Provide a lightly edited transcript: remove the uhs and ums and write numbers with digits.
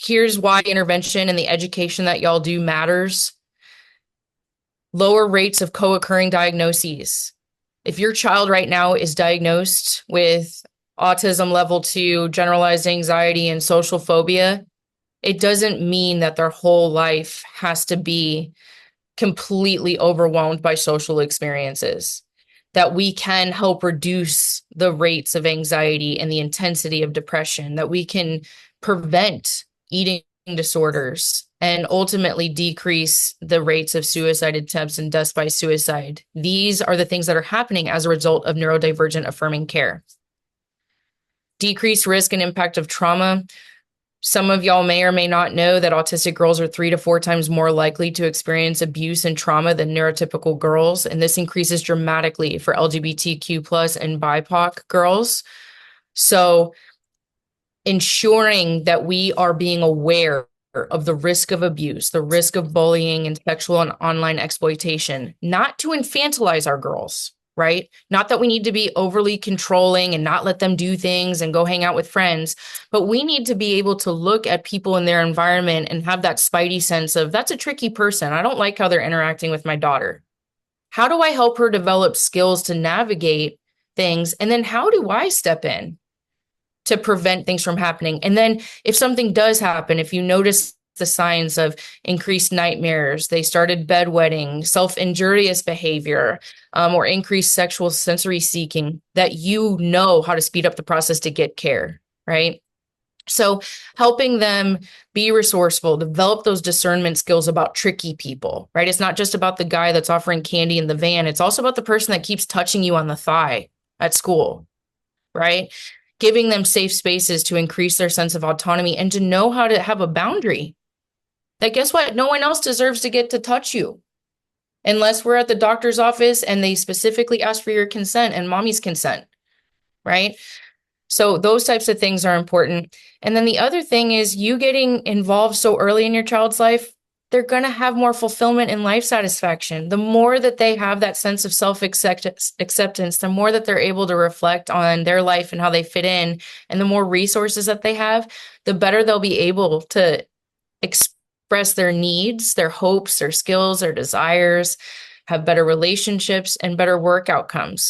Here's why intervention and the education that y'all do matters. Lower rates of co-occurring diagnoses. If your child right now is diagnosed with autism level 2, generalized anxiety, and social phobia, it doesn't mean that their whole life has to be completely overwhelmed by social experiences. That we can help reduce the rates of anxiety and the intensity of depression, that we can prevent eating disorders and ultimately decrease the rates of suicide attempts and deaths by suicide. These are the things that are happening as a result of neurodivergent affirming care. Decreased risk and impact of trauma. Some of y'all may or may not know that autistic girls are 3 to 4 times more likely to experience abuse and trauma than neurotypical girls. And this increases dramatically for LGBTQ plus and BIPOC girls. So ensuring that we are being aware of the risk of abuse, the risk of bullying and sexual and online exploitation, not to infantilize our girls, right? Not that we need to be overly controlling and not let them do things and go hang out with friends, but we need to be able to look at people in their environment and have that spidey sense of, that's a tricky person. I don't like how they're interacting with my daughter. How do I help her develop skills to navigate things? And then how do I step in to prevent things from happening? And then if something does happen, if you notice the signs of increased nightmares, they started bedwetting, self-injurious behavior, or increased sexual sensory seeking, that you know how to speed up the process to get care, right? So helping them be resourceful, develop those discernment skills about tricky people, right? It's not just about the guy that's offering candy in the van. It's also about the person that keeps touching you on the thigh at school, right? Giving them safe spaces to increase their sense of autonomy and to know how to have a boundary. That guess what? No one else deserves to get to touch you unless we're at the doctor's office and they specifically ask for your consent and mommy's consent, right? So those types of things are important. And then the other thing is you getting involved so early in your child's life, they're going to have more fulfillment and life satisfaction. The more that they have that sense of self-acceptance, the more that they're able to reflect on their life and how they fit in, and the more resources that they have, the better they'll be able to express their needs, their hopes, their skills, their desires, have better relationships, and better work outcomes.